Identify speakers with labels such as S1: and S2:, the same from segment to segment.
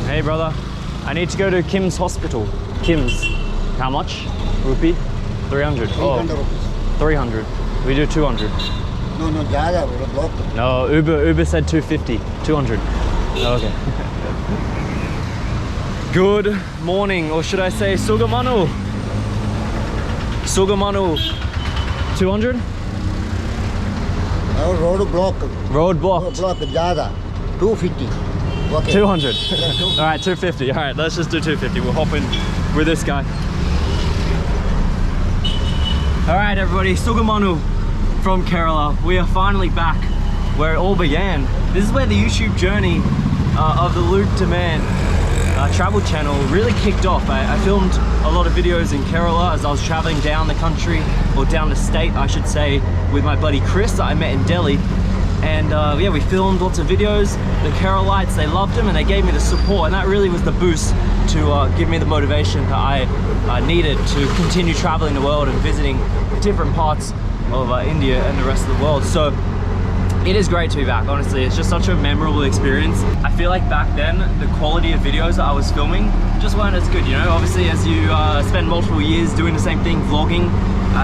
S1: Hey brother, I need to go to Kim's hospital. Kim's. How much? Rupee? 300.
S2: 300
S1: Oh,
S2: rupees. 300.
S1: we do 200.
S2: No, no, ज़्यादा block.
S1: No, Uber said 250. 200. Okay. Good morning, or should I say Sugamanu? Sugamanu. 200?
S2: No, road block.
S1: Road blocked.
S2: Block ज़्यादा. 250. Okay.
S1: 200. All right, 250. All right, let's just do 250. We'll hop in with this guy. All right, everybody, Sugamanu from Kerala. We are finally back where it all began. This is where the YouTube journey of the Luke Damant travel channel really kicked off. I filmed a lot of videos in Kerala as I was traveling down the country, or down the state, I should say, with my buddy Chris that I met in Delhi. And yeah, we filmed lots of videos. The Keralites, they loved them and they gave me the support, and that really was the boost to give me the motivation that I needed to continue traveling the world and visiting different parts of India and the rest of the world. So it is great to be back, honestly. It's just such a memorable experience. I feel like back then, the quality of videos that I was filming just weren't as good, you know? Obviously, as you spend multiple years doing the same thing, vlogging,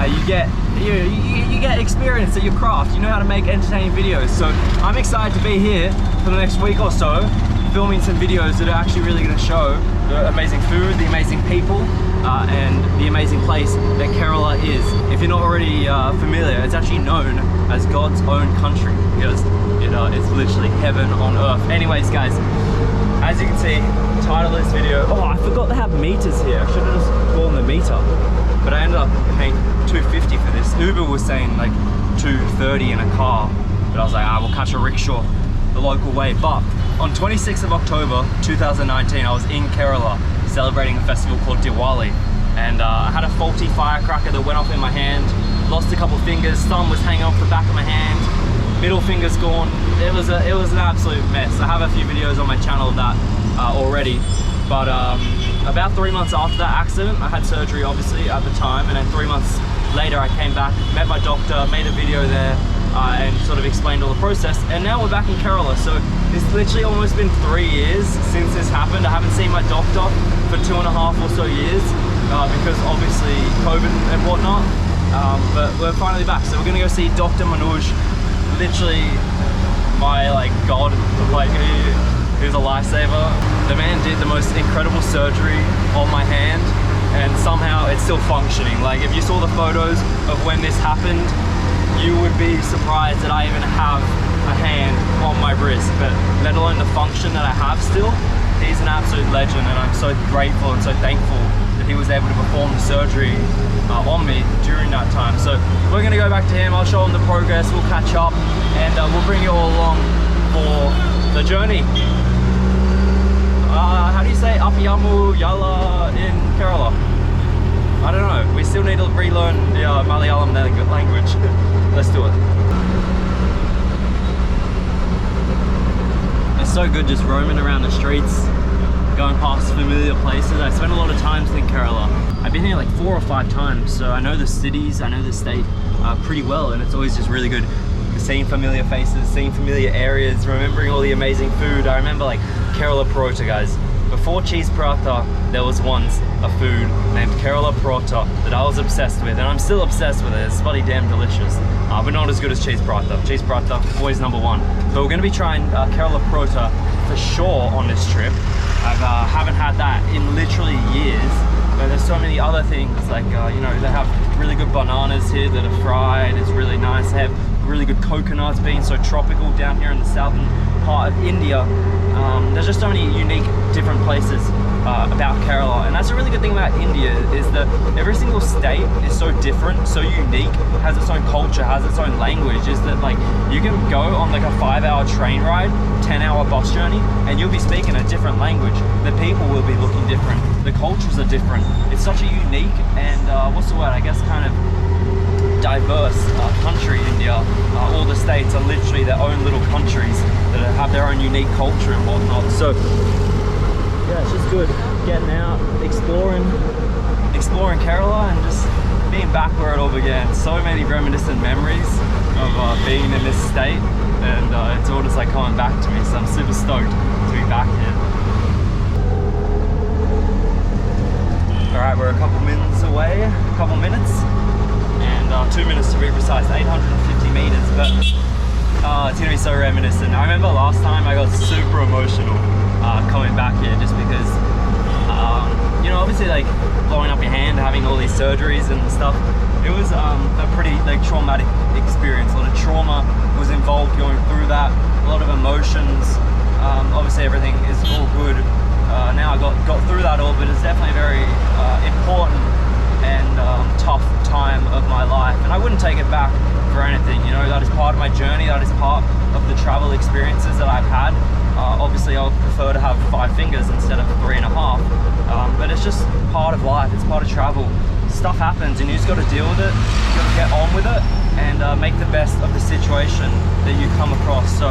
S1: you get experience at your craft. You know how to make entertaining videos. So I'm excited to be here for the next week or so, filming some videos that are actually really going to show the amazing food, the amazing people, and the amazing place that Kerala is. If you're not already familiar, it's actually known as God's own country, because it's literally heaven on earth. Anyways, guys, as you can see, the title of this video, oh, I forgot they have meters here. I should have just gone the meter, but I ended up paying $250 for this. Uber was saying like $230 in a car, but I was like, we'll catch a rickshaw the local way. But on 26th of October 2019, I was in Kerala celebrating a festival called Diwali, and I had a faulty firecracker that went off in my hand, lost a couple fingers, thumb was hanging off the back of my hand, middle finger's gone. It was an absolute mess. I have a few videos on my channel of that already, but about 3 months after that accident, I had surgery obviously at the time, and then 3 months later I came back, met my doctor, made a video there, and sort of explained all the process, and now we're back in Kerala. So it's literally almost been 3 years since this happened. I haven't seen my doctor for 2.5 or so years because obviously COVID and whatnot, but we're finally back. So we're gonna go see Doctor Manoj, literally my god, who's a lifesaver. The man did the most incredible surgery on my hand, and somehow it's still functioning. Like, if you saw the photos of when this happened, you would be surprised that I even have a hand on my wrist, but let alone the function that I have still. He's an absolute legend, and I'm so grateful and so thankful that he was able to perform the surgery on me during that time. So we're gonna go back to him, I'll show him the progress, we'll catch up, and we'll bring you all along for the journey. How do you say Apiyamu Yala in Kerala? I don't know, we still need to relearn the Malayalam language. Let's do it. It's so good just roaming around the streets, going past familiar places. I spent a lot of time in Kerala. I've been here like 4 or 5 times, so I know the cities, I know the state pretty well, and it's always just really good seeing familiar faces, seeing familiar areas, remembering all the amazing food. I remember like Kerala Parota, guys. Before cheese paratha, there was once a food named Kerala Parota that I was obsessed with, and I'm still obsessed with it. It's bloody damn delicious, but not as good as cheese paratha. Cheese paratha, always #1. But we're gonna be trying Kerala Parota for sure on this trip. I haven't had that in literally years, but there's so many other things, like, they have really good bananas here that are fried. It's really nice. They have really good coconuts, being so tropical down here in the southern part of India. There's just so many unique different places about Kerala, and that's a really good thing about India, is that every single state is so different, so unique, has its own culture, has its own language. Is that like you can go on like a 5-hour train ride, 10-hour bus journey, and you'll be speaking a different language. The people will be looking different, the cultures are different. It's such a unique and what's the word, I guess, kind of diverse country, India. All the states are literally their own little countries that have their own unique culture and whatnot. So yeah, it's just good getting out, exploring Kerala, and just being back where it all began. So many reminiscent memories of being in this state, and it's all just like coming back to me. So I'm super stoked to be back here. remember last time I got super emotional coming back here just because, you know, obviously like blowing up your hand, having all these surgeries and stuff, it was a pretty like traumatic experience. A lot of trauma was involved going through that, a lot of emotions. Obviously everything is all good. Now I got through that all, but it's definitely a very important and tough time of my life, and I wouldn't take it back for anything. You know, that is part of my journey, that is part of the travel experiences that I've had. Obviously I would prefer to have 5 fingers instead of 3.5, but it's just part of life, it's part of travel. Stuff happens and you just got to deal with it, you got to get on with it and make the best of the situation that you come across. So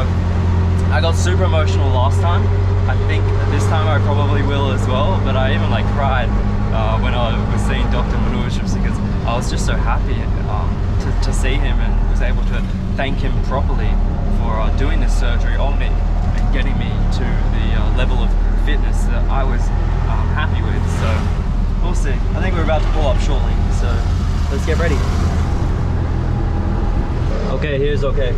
S1: I got super emotional last time. I think this time I probably will as well, but I even like cried when I was seeing Doctor Manoj, just because I was just so happy to see him and was able to thank him properly for doing this surgery on me and getting me to the level of fitness that I was happy with. So we'll see. I think we're about to pull up shortly, so let's get ready. Okay, here's okay.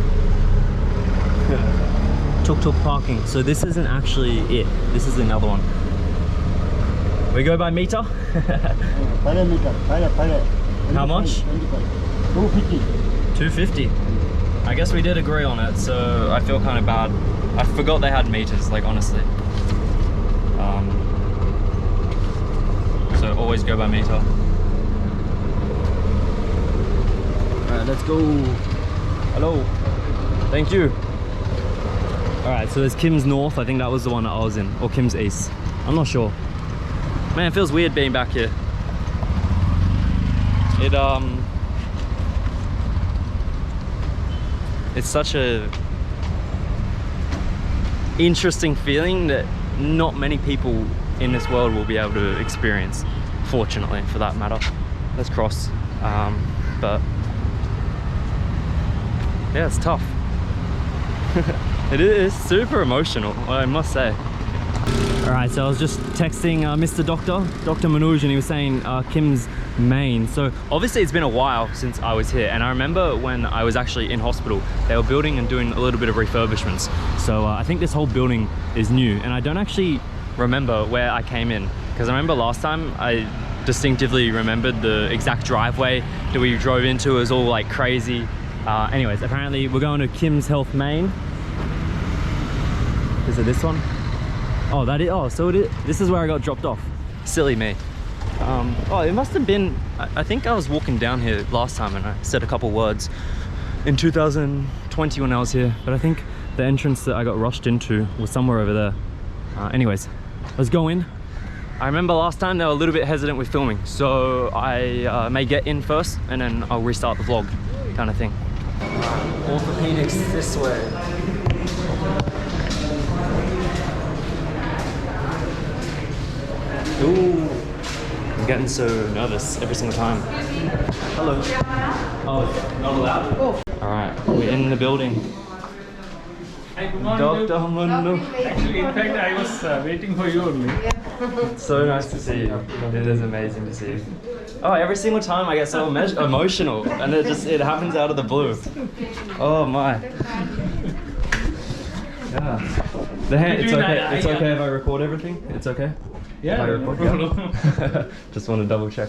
S1: Tuk Tuk parking. So this isn't actually it. This is another one. We go by meter? How much?
S2: 250.
S1: 250. I guess we did agree on it, so I feel kind of bad. I forgot they had meters, like honestly. So always go by meter. Alright, let's go. Hello. Thank you. Alright, so there's Kim's North. I think that was the one that I was in. Or Kim's East. I'm not sure. Man, it feels weird being back here. It's such a interesting feeling that not many people in this world will be able to experience, fortunately, for that matter. Let's cross. But yeah, it's tough. It is super emotional, I must say. Alright, so I was just texting Mr. Doctor Manoj, and he was saying Kim's Main. So obviously it's been a while since I was here, and I remember when I was actually in hospital, they were building and doing a little bit of refurbishments. So I think this whole building is new, and I don't actually remember where I came in, because I remember last time I distinctively remembered the exact driveway that we drove into. It was all like crazy. Anyways, apparently we're going to Kim's Health Main. Is it this one? Oh, that is. Oh, so it is. This is where I got dropped off. Silly me. Oh, it must have been. I think I was walking down here last time and I said a couple words in 2020 when I was here. But I think the entrance that I got rushed into was somewhere over there. Anyways, let's go in. I remember last time they were a little bit hesitant with filming, so I may get in first and then I'll restart the vlog, kind of thing. Orthopedics this way. Ooh, I'm getting so nervous every single time. Hello. Oh, not allowed? Oh. Alright, we're in the building.
S3: Hi, good morning.
S1: Doctor Manoj.
S3: Actually, in fact, I was waiting for you only.
S1: It's so nice to see you. It is amazing to see you. Oh, every single time I get so emotional, and it happens out of the blue. Oh my. Yeah. The hand, it's okay. It's okay if I record everything. It's okay.
S3: Yeah, no problem.
S1: Just want to double check.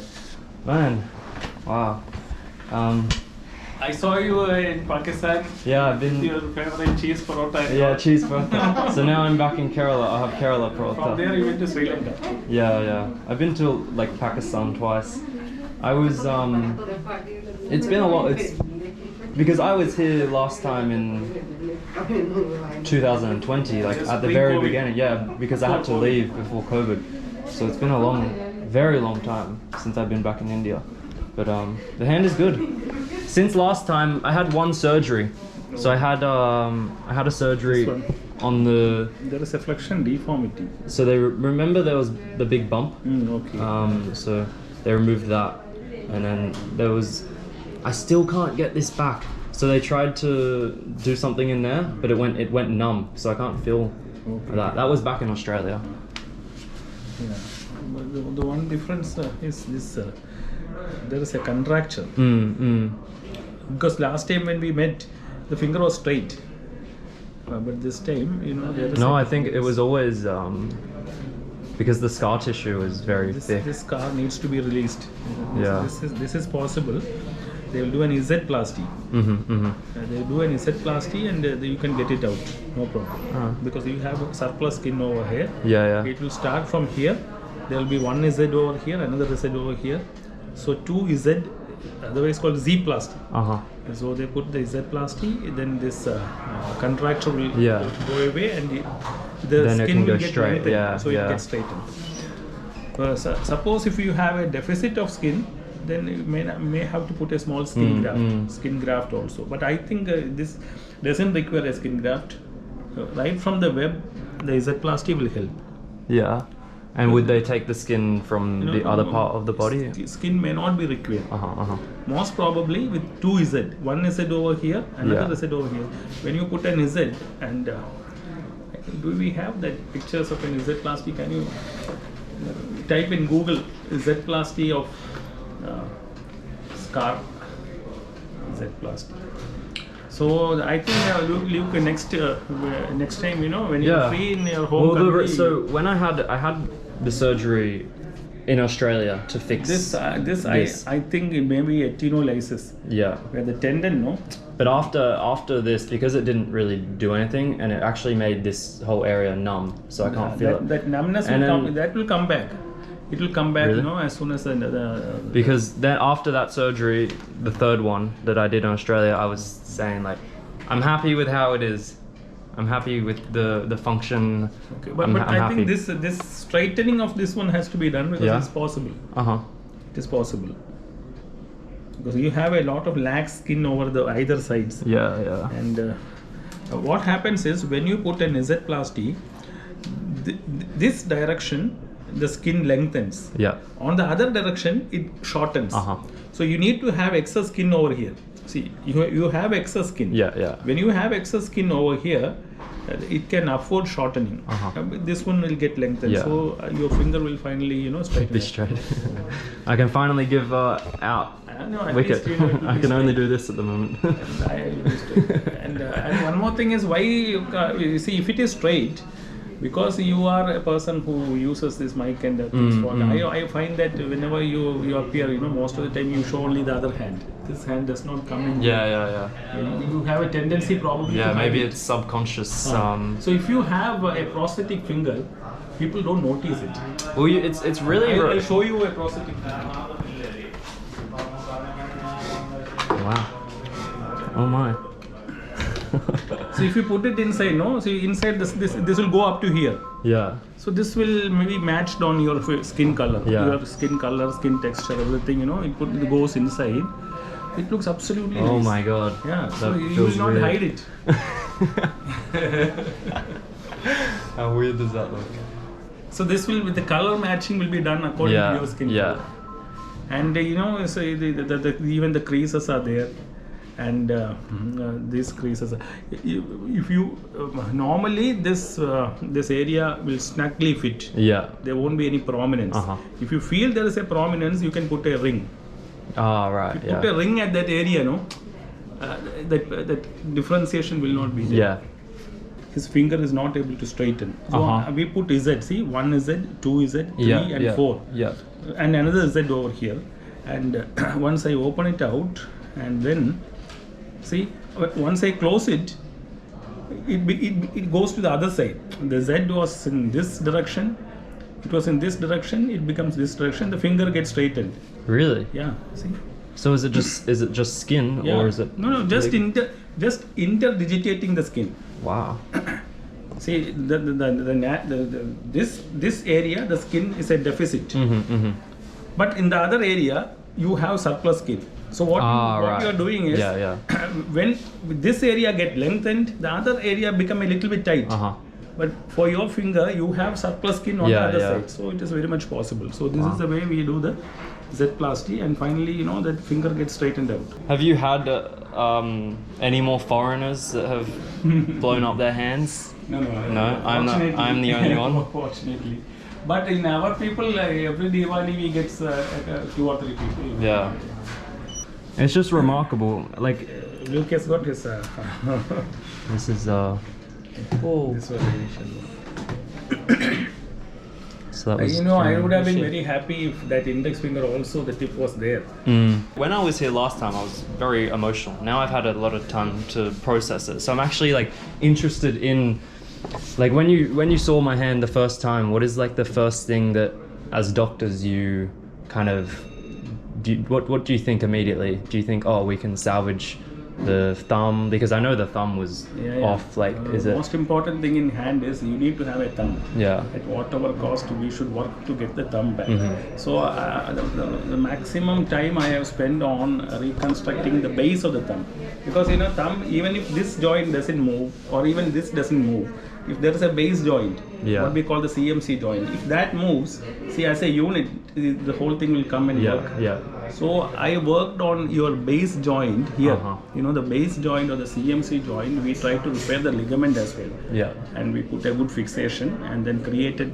S1: Man, wow.
S3: I saw you in Pakistan.
S1: Yeah, I've been.
S3: Your favorite cheese parota.
S1: Yeah, cheese parota. So now I'm back in Kerala. I have Kerala parota.
S3: From there you went to Sri Lanka.
S1: Yeah. I've been to like Pakistan twice. I was it's been a lot. It's because I was here last time in 2020, like at the very beginning. Yeah, because I had to leave before COVID. So it's been a very long time since I've been back in India. But the hand is good. Since last time, I had one surgery. So I had a surgery on the.
S3: There is a flexion deformity.
S1: So they remember there was the big bump.
S3: Okay.
S1: So they removed that, and then there was. I still can't get this back. So they tried to do something in there, but it went numb. So I can't feel that. That was back in Australia.
S3: Yeah. But the one difference is this. There is a contracture. Because last time when we met, the finger was straight. but this time, you know, there is
S1: No,
S3: a-
S1: I think it was always because the scar tissue is very thick.
S3: this scar needs to be released.
S1: Yeah.
S3: This is possible. They will do an Z-plasty. They do an Z-plasty and you can get it out, no problem. Because you have surplus skin over here.
S1: Yeah, yeah.
S3: It will start from here. There will be one Z over here, another Z over here. So 2 Z, otherwise called Z-plasty. So they put the Z-plasty, then this contracture will go away and the
S1: Then it
S3: skin
S1: can go
S3: will get
S1: straight,
S3: lengthened,
S1: yeah,
S3: so
S1: yeah.
S3: it gets straightened. Suppose if you have a deficit of skin, then you may have to put a small skin graft also. But I think this doesn't require a skin graft. Right from the web, the Z-plasty will help.
S1: Yeah. And would they take the skin from the other part of the body?
S3: Skin may not be required. Most probably with 2 Z. One Z over here, another Z over here. When you put an Z and do we have that pictures of an Z-plasty? Can you type in Google Z-plasty of scar Z-plasty? So I think Luke, next time, you know, when you're free in your home country.
S1: So when I had the surgery in Australia to fix
S3: this. I think it may be a tenolysis.
S1: Yeah.
S3: Where the tendon, no.
S1: But after this, because it didn't really do anything, and it actually made this whole area numb, so I can't feel it.
S3: That numbness will come back. It will come back, really? You know, as soon as
S1: because then after that surgery, the third one that I did in Australia, I was saying like, I'm happy with how it is. I'm happy with the function.
S3: Okay, but I think this straightening of this one has to be done because it's possible. It is possible because you have a lot of lax skin over the either sides.
S1: Yeah.
S3: And what happens is when you put an Z-plasty, this direction the skin lengthens.
S1: Yeah.
S3: On the other direction it shortens. So you need to have excess skin over here. See, you have excess skin.
S1: Yeah.
S3: When you have excess skin over here, it can afford shortening. This one will get lengthened.
S1: Yeah.
S3: So your finger will finally, you know, straighten.
S1: Be straight. I can finally give out.
S3: No,
S1: wicket. I can only do this at the moment.
S3: And one more thing is why you see if it is straight. Because you are a person who uses this mic and things for I find that whenever you appear, you know, most of the time you show only the other hand. This hand does not come in.
S1: Yeah.
S3: You have a tendency probably.
S1: Yeah, maybe it's subconscious.
S3: So if you have a prosthetic finger, people don't notice it.
S1: Well, it's really.
S3: I'll show you a prosthetic finger.
S1: Wow. Oh my.
S3: So if you put it inside, no, see inside this will go up to here.
S1: Yeah.
S3: So this will maybe matched on your skin color, your skin color, skin texture, everything. You know, it goes inside. It looks absolutely.
S1: Oh
S3: nice.
S1: My God.
S3: Yeah. So you will not hide it.
S1: How weird does that look?
S3: So this will, the color matching will be done according to your skin color. And you know, so even the creases are there. And these creases, if you normally this area will snugly fit. Yeah. There won't be any prominence. If you feel there is a prominence, you can put a ring.
S1: Right.
S3: If you put a ring at that area, no, that differentiation will not be there.
S1: Yeah.
S3: His finger is not able to straighten. So we put Z. See, 1 Z, 2 Z, 3 and 4. Yeah. And another Z over here. And once I open it out, and then. See, once I close it, it goes to the other side. The Z was in this direction. It was in this direction. It becomes this direction. The finger gets straightened. Really? Yeah. See. So is it just skin or is it? No, just interdigitating the skin. Wow. See, this area, the skin is a deficit. But in the other area, you have surplus skin. So what you are doing is, when this area get lengthened, the other area become a little bit tight. But for your finger, you have surplus skin on the other side. So it is very much possible. So this is the way we do the Z-plasty, and finally, you know, that finger gets straightened out. Have you had any more foreigners that have blown up their hands? No. I'm the only one. Fortunately. But in our people, every Diwali we get 2 or 3 people. Yeah. It's just remarkable. Like Luke has got his. This is
S1: Oh.
S3: This was the initial one.
S1: So that was
S3: I would have been very happy if that index finger also, the tip was there.
S1: When I was here last time, I was very emotional. Now I've had a lot of time to process it. So I'm actually like interested in, like when you saw my hand the first time, what is like the first thing that as doctors you kind of, what do you think immediately? Do you think, oh, we can salvage the thumb? Because I know the thumb was off, like is it?
S3: The most important thing in hand is you need to have a thumb.
S1: Yeah.
S3: At whatever cost, we should work to get the thumb back. So the maximum time I have spent on reconstructing the base of the thumb. Because thumb, even if this joint doesn't move or even this doesn't move, if there is a base joint, what we call the CMC joint, if that moves, see as a unit, the whole thing will come and work.
S1: Yeah.
S3: So I worked on your base joint here. The base joint or the CMC joint, we tried to repair the ligament as well.
S1: Yeah.
S3: And we put a good fixation and then created,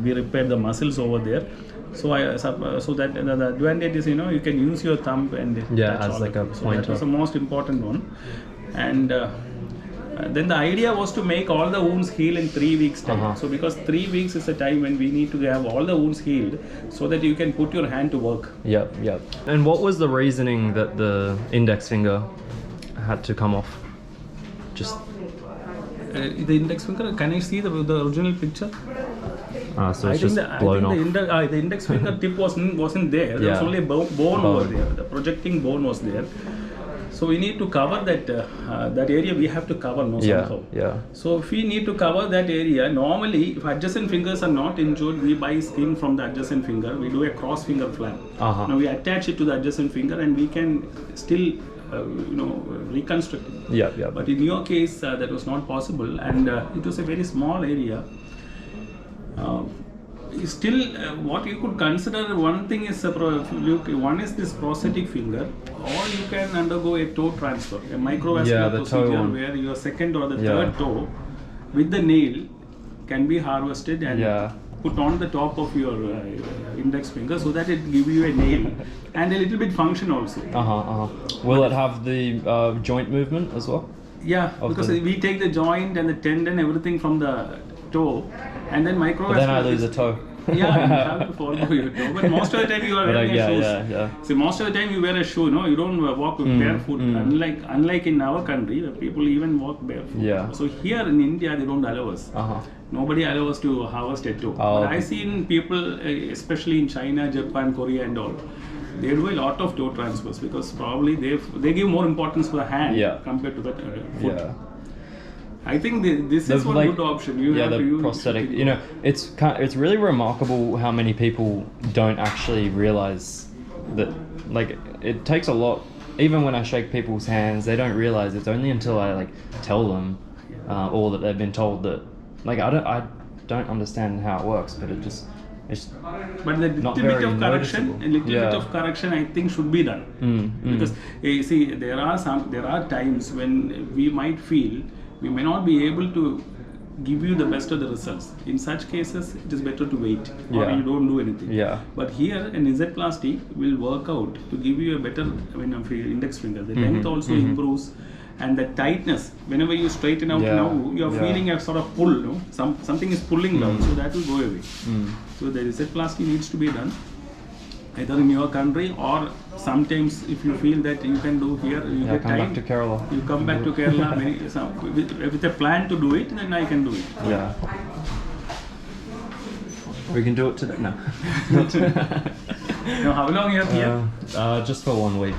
S3: we repaired the muscles over there. So so that the advantage is, you can use your thumb and
S1: as like a pointer.
S3: So that was the most important one. And then the idea was to make all the wounds heal in 3 weeks time. So because 3 weeks is the time when we need to have all the wounds healed so that you can put your hand to work.
S1: Yep. And what was the reasoning that the index finger had to come off? Just
S3: the index finger, can I see the original picture?
S1: So it's just blown off.
S3: The index finger tip wasn't there. There was only a bone over there. The projecting bone was there. So we need to cover that area. We have to cover somehow.
S1: Yeah.
S3: So if we need to cover that area, normally if adjacent fingers are not injured, we buy skin from the adjacent finger. We do a cross finger flap. Now we attach it to the adjacent finger, and we can still reconstruct it.
S1: Yeah.
S3: But in your case, that was not possible, and it was a very small area. Still, what you could consider, one thing is, one is this prosthetic finger, or you can undergo a toe transfer, a microvascular procedure where your second or the third toe with the nail can be harvested and put on the top of your index finger so that it gives you a nail and a little bit function also.
S1: Will it have the joint movement as well?
S3: Yeah, because we take the joint and the tendon, everything from the toe, and then microvascular.
S1: But then I lose a toe.
S3: You have to follow your toe. But most of the time you are wearing shoes. See, most of the time you wear a shoe, you don't walk barefoot. Unlike in our country, where people even walk barefoot. So here in India, they don't allow us. Nobody allows us to harvest a toe. But I've seen people, especially in China, Japan, Korea and all, they do a lot of toe transfers because probably they give more importance to the hand compared to the foot. I think this is one good option. You have to use
S1: prosthetic. It's really remarkable how many people don't actually realize that. Like, it takes a lot. Even when I shake people's hands, they don't realize it's only until I tell them, or that they've been told that. Like, I don't understand how it works, but it's
S3: but the little bit of correction, I think should be done. Because see, there are times when we might feel we may not be able to give you the best of the results. In such cases, it is better to wait or you don't do anything. But here, an Z-plasty will work out to give you a better index finger. The length also improves, and the tightness. Whenever you straighten out now, you are feeling a sort of pull. Something is pulling down, so that will go away. So the Z-plasty needs to be done either in your country, or sometimes if you feel that you can do here, you get
S1: come
S3: time,
S1: back to Kerala.
S3: You come back to Kerala with a plan to do it, then I can do it.
S1: Yeah. We can do it today. No.
S3: Now, how long you have here?
S1: Just for 1 week.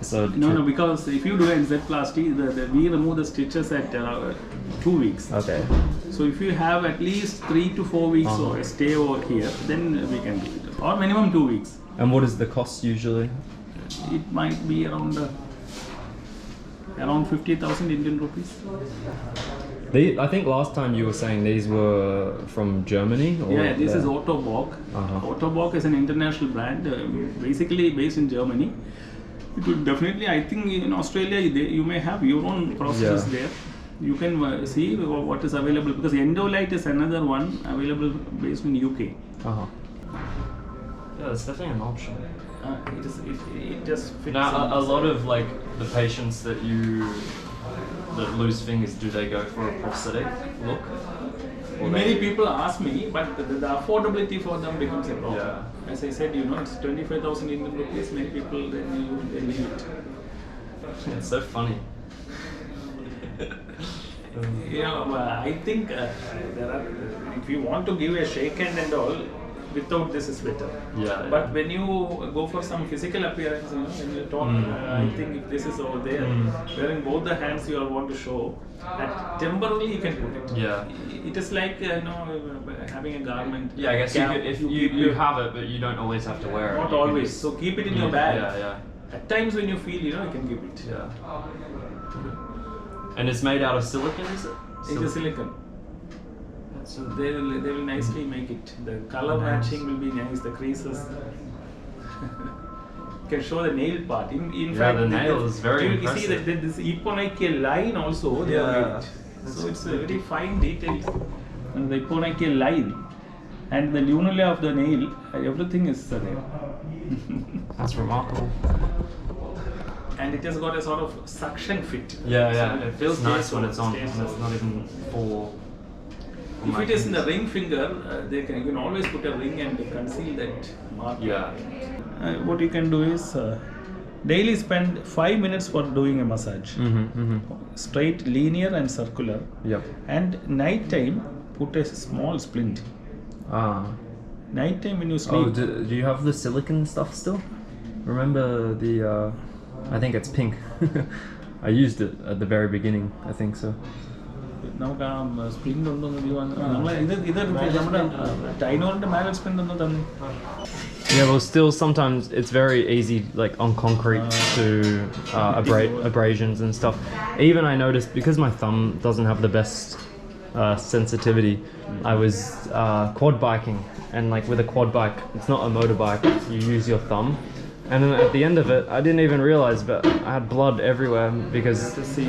S1: So
S3: no, because if you do a Z-plasty, we remove the stitches at 2 weeks.
S1: Okay.
S3: So if you have at least 3 to 4 weeks or a stay over here, then we can do it, or minimum 2 weeks.
S1: And what is the cost usually?
S3: It might be around 50,000 Indian rupees.
S1: I think last time you were saying these were from Germany? Or
S3: This is Ottobock. Ottobock is an international brand, basically based in Germany. It would definitely, I think in Australia, you may have your own processes there. You can see what is available, because Endolite is another one available based in UK.
S1: Yeah, it's definitely an option.
S3: It just fits.
S1: Now, a lot of the patients that the loose fingers, do they go for a prosthetic look? Or
S3: Many people ask me, but the affordability for them becomes a problem.
S1: Yeah.
S3: As I said, it's 25,000 Indian rupees. Many people they leave it.
S1: It's so funny.
S3: I think there are. If you want to give a shake hand and all, without this is better.
S1: Yeah.
S3: But when you go for some physical appearance, when you talk, I think if this is over there, wearing both the hands you all want to show, that temporarily you can put it.
S1: Yeah.
S3: It is like having a garment.
S1: Yeah, I guess
S3: cap,
S1: you could, if you have it, but you don't always have to wear it.
S3: Not
S1: You can
S3: always.
S1: just-
S3: So keep it in your bag.
S1: Yeah.
S3: At times when you feel, you can keep it.
S1: Yeah. And it's made out of silicone, is it?
S3: It is silicone. So they will nicely make it. The color matching will be nice. The creases. You can show the nail part. In fact,
S1: the nail is very
S3: you
S1: impressive.
S3: see that this Iponaike line also they have made it. So it's a very fine detail. And the Iponaike line and the lunula of the nail, everything is there.
S1: That's remarkable.
S3: And it has got a sort of suction fit.
S1: Yeah.
S3: So
S1: It feels nice
S3: stays
S1: when
S3: on,
S1: it's on.
S3: stays
S1: And it's
S3: on.
S1: not even full.
S3: If it is in the ring finger, you can always put a ring and conceal that mark.
S1: Yeah.
S3: What you can do is daily spend 5 minutes for doing a massage. Straight, linear and circular.
S1: Yep.
S3: And night time, put a small splint. Night time when you sleep.
S1: Oh, do you have the silicone stuff still? Remember the, I think it's pink. I used it at the very beginning, I think so.
S3: നമുക്ക് splint ഉണ്ടോന്ന് view ആണ് ഇത് നമ്മുടെ ടൈനോറിന്റെ മേലെ splint ഒന്നും തന്നെ.
S1: Yeah, well, still sometimes it's very easy, like on concrete, to abrasions and stuff. Even I noticed because my thumb doesn't have the best sensitivity. I was quad biking, and like with a quad bike, it's not a motorbike. You use your thumb. And then at the end of it, I didn't even realize, but I had blood everywhere because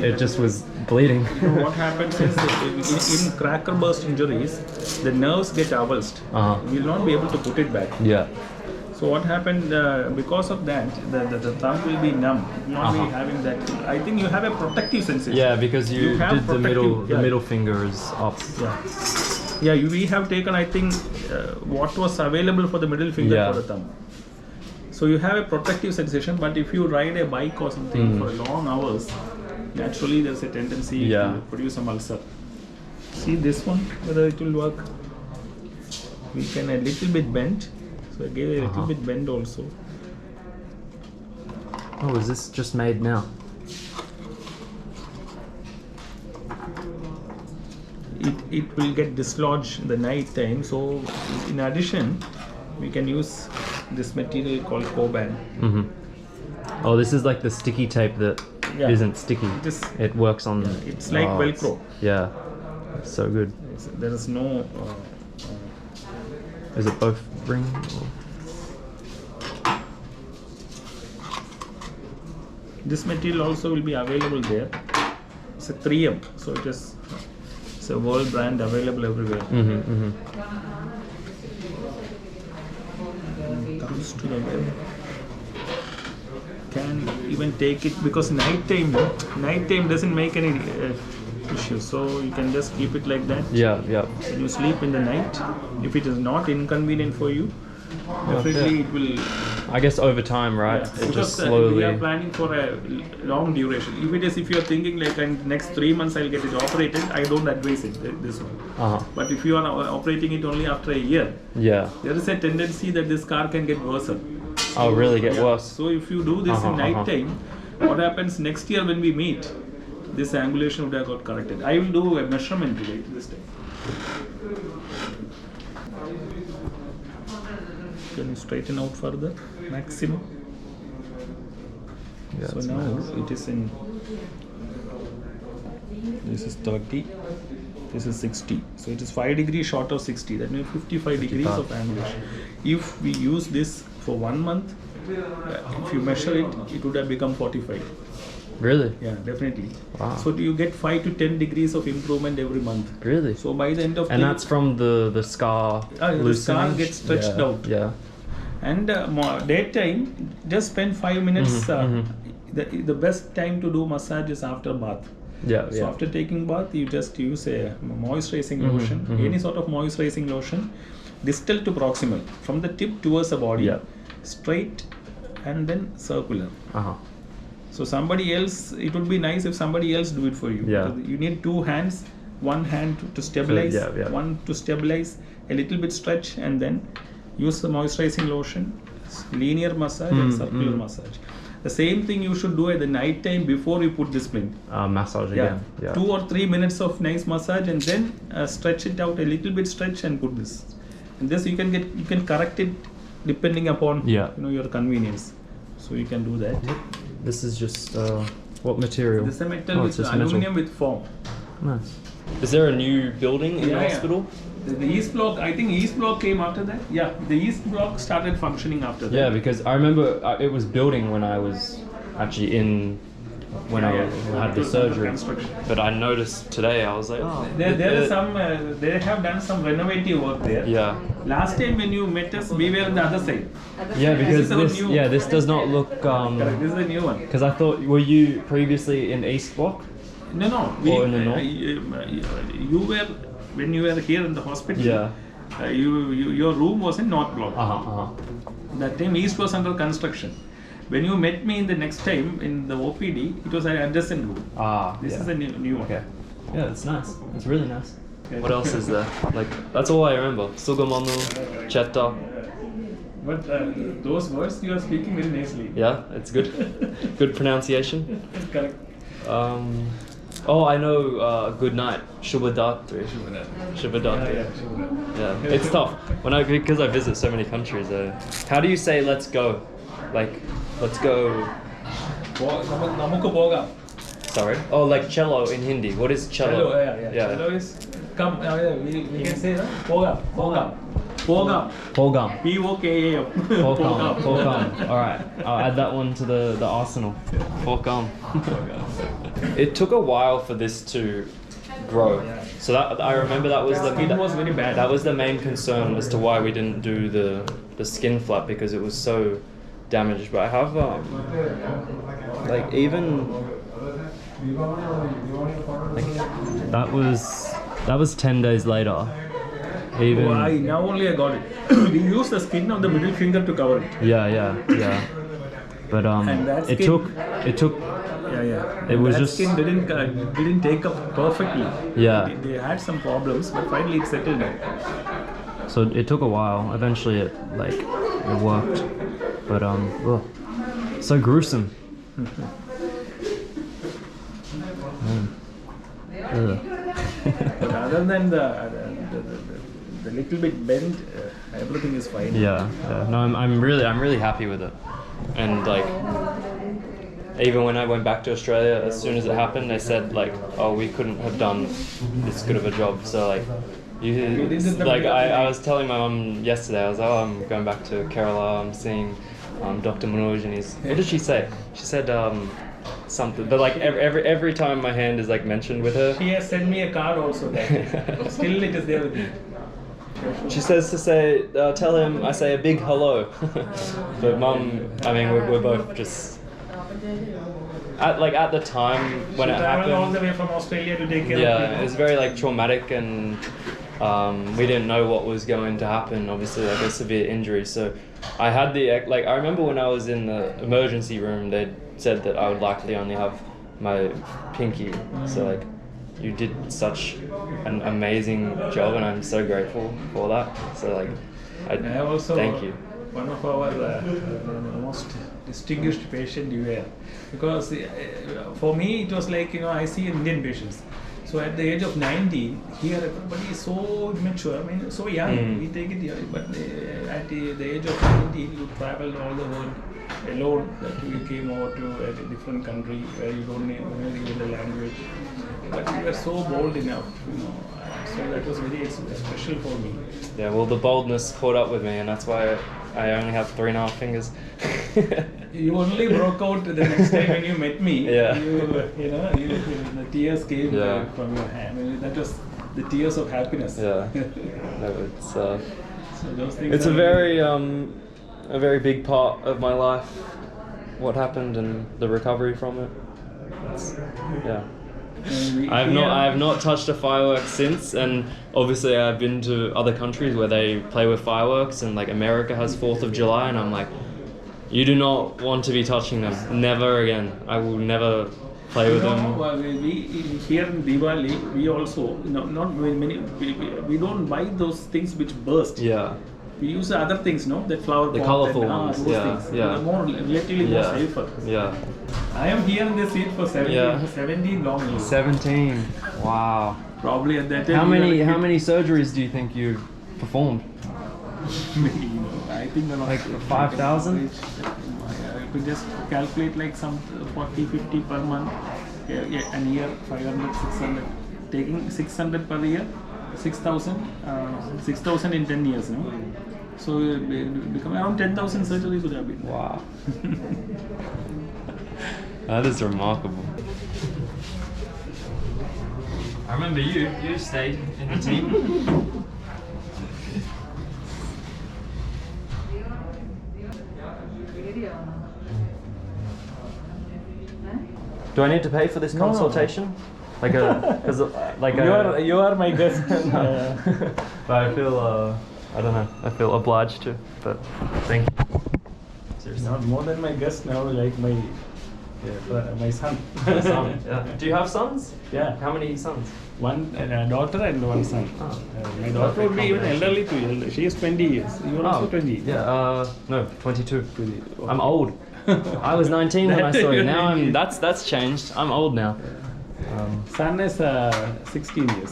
S1: it just was bleeding.
S3: What happens is in cracker burst injuries, the nerves get avulsed. You will not be able to put it back.
S1: Yeah.
S3: So what happened because of that, the thumb will be numb, not be having that. I think you have a protective sensation.
S1: Yeah, because you
S3: have
S1: did the middle finger is up.
S3: We have taken, I think, what was available for the middle finger for the thumb. So you have a protective sensation, but if you ride a bike or something for long hours, naturally there's a tendency to produce some ulcer. See this one, whether it will work. We can a little bit bend, so I gave a little bit bend also.
S1: Oh, is this just made now?
S3: It will get dislodged in the night time. So in addition, we can use this material called Coban.
S1: Oh, this is like the sticky tape that isn't sticky. It works on.
S3: It's like Velcro.
S1: It's so good.
S3: There is no.
S1: Is it both ring?
S3: This material also will be available there. It's a 3M, so it's a world brand available everywhere. Comes to the web. Can even take it because night time doesn't make any issue, so you can just keep it like that. When you sleep in the night, if it is not inconvenient for you, definitely it will.
S1: I guess over time, right? It
S3: Because
S1: just slowly.
S3: we are planning for a long duration. If you are thinking like in next 3 months I'll get it operated, I don't advise it this one. But if you are operating it only after a year, there is a tendency that this car can get worse.
S1: Oh, really get worse?
S3: So if you do this in night time, what happens next year when we meet, this angulation would have got corrected. I will do a measurement today this time. Can you straighten out further? Maximum. So now it is in. This is 30. This is 60. So it is 5 degrees short of 60. That means 55 degrees of angulation. If we use this for 1 month, if you measure it, it would have become 45.
S1: Really?
S3: Yeah, definitely.
S1: Wow.
S3: So you get 5 to 10 degrees of improvement every month.
S1: Really?
S3: So by the end of
S1: And that's from the scar
S3: the
S1: loosening?
S3: scar gets stretched out. And daytime, just spend 5 minutes. The best time to do massage is after bath.
S1: Yeah,
S3: So
S1: yeah.
S3: after taking bath, you just use a moisturizing lotion, any sort of moisturizing lotion, distal to proximal, from the tip towards the body,
S1: Yeah.
S3: straight and then circular.
S1: Uh-huh.
S3: So somebody else, it would be nice if somebody else do it for you.
S1: Yeah.
S3: You need two hands, one hand to stabilize,
S1: yeah, yeah.
S3: one to stabilize, a little bit stretch, and then use the moisturizing lotion, linear massage and circular massage. The same thing you should do at the night time before you put the splint.
S1: Massage again. Yeah.
S3: 2 or 3 minutes of nice massage, and then stretch it out a little bit, stretch and put this. And this you can correct it depending upon your convenience. So you can do that.
S1: This is just what material?
S3: This is a metal
S1: it's
S3: with
S1: just
S3: aluminum with foam.
S1: Nice. Is there a new building in the hospital?
S3: The East Block, I think East Block came after that. Yeah, the East Block started functioning after that.
S1: Yeah, because I remember it was building when I was actually when I had the surgery. But I noticed today, I was like, oh.
S3: There is some, they have done some renovative work there.
S1: Yeah.
S3: Last time when you met us, we were on the other side.
S1: Yeah, because
S3: this
S1: this does not look.
S3: Correct, this is the new one.
S1: Because I thought, were you previously in East Block?
S3: No.
S1: Or in the north?
S3: You were, when you were here in the hospital,
S1: Yeah.
S3: Your room was in North Block. That time East was under construction. When you met me in the next time in the OPD, it was an adjacent room. This is a new one.
S1: Okay. Yeah, it's nice. It's really nice. What else is there? Like, that's all I remember. Sugamanu, Chetta.
S3: But those words you are speaking very nicely.
S1: Yeah, it's good. Good pronunciation.
S3: Correct.
S1: Oh, I know. Good night. Shubhadatri. Shubhadatri. Yeah, it's tough because I visit so many countries. How do you say "let's go"? Like, let's go.
S3: Namukku pogam.
S1: Sorry. Oh, like cello in Hindi. What is cello?
S3: Cello, yeah. Cello is come. We can say that. Pogam. Pogam.
S1: Pogam.
S3: P-O-K-A-M.
S1: Pogam. All right. I'll add that one to the arsenal. Pogam. It took a while for this to grow. So that I remember that was
S3: skin was very bad.
S1: That was the main concern as to why we didn't do the skin flap, because it was so damaged. But I have like even like that was 10 days later. Even
S3: now only I got it. We use the skin of the middle finger to cover it.
S1: Yeah. But it took.
S3: Yeah.
S1: It was
S3: that
S1: just
S3: skin didn't take up perfectly.
S1: Yeah.
S3: They had some problems, but finally it settled down.
S1: So it took a while. Eventually it worked. But so gruesome.
S3: But other than the little bit bent, everything is fine.
S1: Yeah. No, I'm really happy with it. And like, even when I went back to Australia, as soon as it happened, they said like, oh, we couldn't have done this good of a job. So like, I was telling my mum yesterday, I was like, oh, I'm going back to Kerala, I'm seeing Doctor Manoj, and what did she say? She said something, but like every time my hand is like mentioned with her.
S3: She has sent me a card also. Still it is there with me.
S1: She says to say, tell him I say a big hello. But mum, I mean, we're both just at the time when it happened.
S3: All the way from Australia to take care of
S1: Yeah, it was very like traumatic, and we didn't know what was going to happen. Obviously, like a severe injury. So I had I remember when I was in the emergency room, they said that I would likely only have my pinky. So like, you did such an amazing job, and I'm so grateful for that. So like,
S3: I also
S1: thank you.
S3: One of our most distinguished patient you were, because for me it was like, I see Indian patients. So at the age of 90, here everybody is so immature, I mean so young, we take it young, but at the age of 90 you travel all the world alone, that you came over to a different country where you don't know even the language, but you were so bold enough, so that was very special for me.
S1: Yeah, well, the boldness caught up with me, and that's why I only have 3.5 fingers.
S3: You only broke out the next time when you met me.
S1: Yeah.
S3: The tears came from your hand. I mean, that was the tears of happiness.
S1: Yeah. No,
S3: so those things
S1: it's a very big part of my life. What happened and the recovery from it. I have not touched a firework since, and obviously I've been to other countries where they play with fireworks, and like America has 4th of July, and I'm like, you do not want to be touching them. Never again. I will never play with them.
S3: We here in Diwali, we also not very many. We don't buy those things which burst.
S1: Yeah.
S3: We use other things, no? That flower
S1: The
S3: pot
S1: colourful
S3: and,
S1: ones.
S3: those
S1: Yeah.
S3: things.
S1: Yeah.
S3: More relatively more safer.
S1: Yeah.
S3: I am here in this seat for 17 long years.
S1: 17. Wow.
S3: Probably at that time.
S1: How many surgeries do you think you've performed?
S3: I think
S1: Like 5,000?
S3: If we just calculate like some 40, 50 per month, a year 500, 600. Taking 600 per year, 6,000 in 10 years, no? So become around 10,000 surgeries would have been.
S1: Wow. That is remarkable. I remember you stayed in the team. Do I need to pay for this consultation? Like
S3: You are my guest.
S1: But I feel I don't know. I feel obliged to. But thank you. Seriously.
S3: Not more than my guest now, like my son.
S1: Son. Yeah. Do you have sons?
S3: Yeah.
S1: How many sons?
S3: One daughter and one son.
S1: Oh.
S3: My daughter would be even elderly to you. She is 20 years. You are also 20.
S1: Yeah. No, 22.
S3: 20. Okay.
S1: I'm old. I was 19 when I saw you. Now that's changed. I'm old now.
S3: Son is 16 years.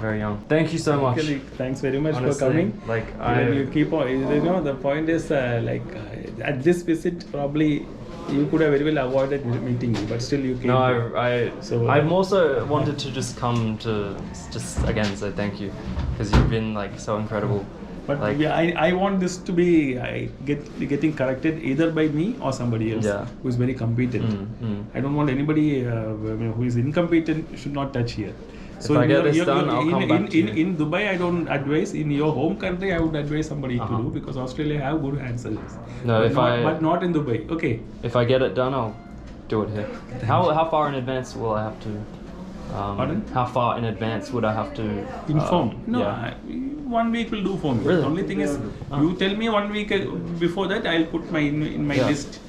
S1: Very young. Thank you so much.
S3: Thanks very much
S1: Honestly,
S3: for coming.
S1: like
S3: You keep on. The point is at this visit probably you could have very well avoided meeting me, but still you came.
S1: No, I've also wanted to just come to just again say thank you because you've been like so incredible.
S3: But
S1: like,
S3: I want this to be getting corrected either by me or somebody else who is very competent. I don't want anybody who is incompetent should not touch here. So
S1: if I get this done, I'll come back to you.
S3: In Dubai, I don't advise. In your home country, I would advise somebody to do because Australia have good hand surgeons.
S1: No,
S3: but not in Dubai. Okay.
S1: If I get it done, I'll do it here. How far in advance will I have to?
S3: Pardon?
S1: How far in advance would I have to
S3: inform? No,
S1: yeah.
S3: 1 week will do for me.
S1: Really?
S3: The only thing is, you tell me 1 week before that, I'll put my in my list.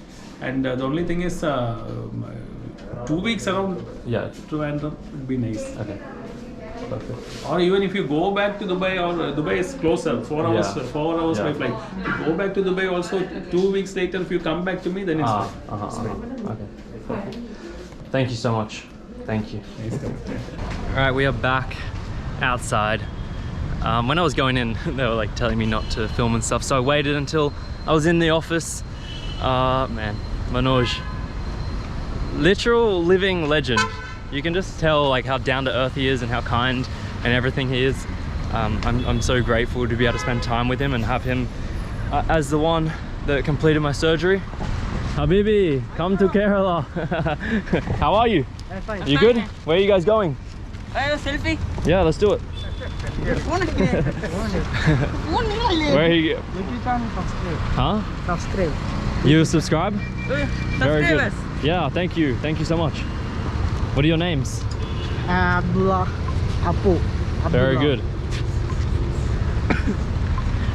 S3: And the only thing is, 2 weeks around Trivandrum would be nice.
S1: Okay. Perfect.
S3: Or even if you go back to Dubai, or Dubai is closer, 4 hours, 4 hours by flight. If you go back to Dubai also 2 weeks later, if you come back to me, then it's fine.
S1: Okay. Perfect. Thank you so much. Thank you.
S3: Nice.
S1: All right, we are back outside. When I was going in, they were like telling me not to film and stuff, so I waited until I was in the office. Man, Manoj, literal living legend. You can just tell like how down to earth he is and how kind and everything he is. I'm so grateful to be able to spend time with him and have him as the one that completed my surgery. Habibi, come to Kerala. How are you?
S4: I'm fine.
S1: You good? Where are you guys going?
S4: Selfie.
S1: Yeah, let's do it. Where are you? Huh?
S4: Subscribe.
S1: You subscribe? Very good.
S4: Subscribers.
S1: Yeah, thank you. Thank you so much. What are your names?
S4: Abdullah. Apu.
S1: Very good.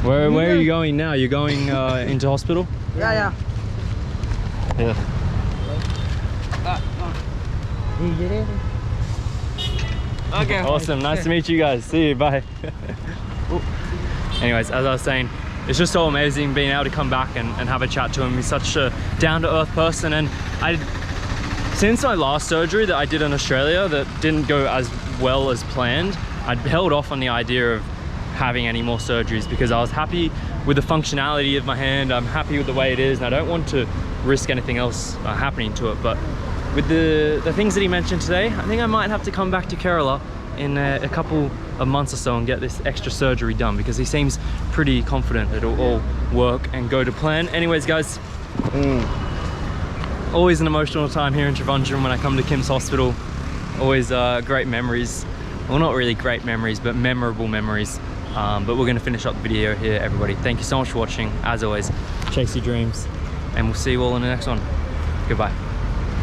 S1: Where are you going now? You're going into hospital?
S4: Yeah.
S1: Yeah.
S4: Okay.
S1: Awesome. Nice to meet you guys. See you. Bye. Anyways, as I was saying, it's just so amazing being able to come back and have a chat to him. He's such a down-to-earth person, and since my last surgery that I did in Australia that didn't go as well as planned, I'd held off on the idea of having any more surgeries because I was happy with the functionality of my hand. I'm happy with the way it is, and I don't want to risk anything else happening to it. But with the things that he mentioned today, I think I might have to come back to Kerala in a couple of months or so and get this extra surgery done because he seems pretty confident it'll all work and go to plan. Anyways, guys, always an emotional time here in Trivandrum when I come to Kim's Hospital. Always great memories. Well, not really great memories, but memorable memories. But we're going to finish up the video here, everybody. Thank you so much for watching. As always, chase your dreams, and we'll see you all in the next one. Goodbye.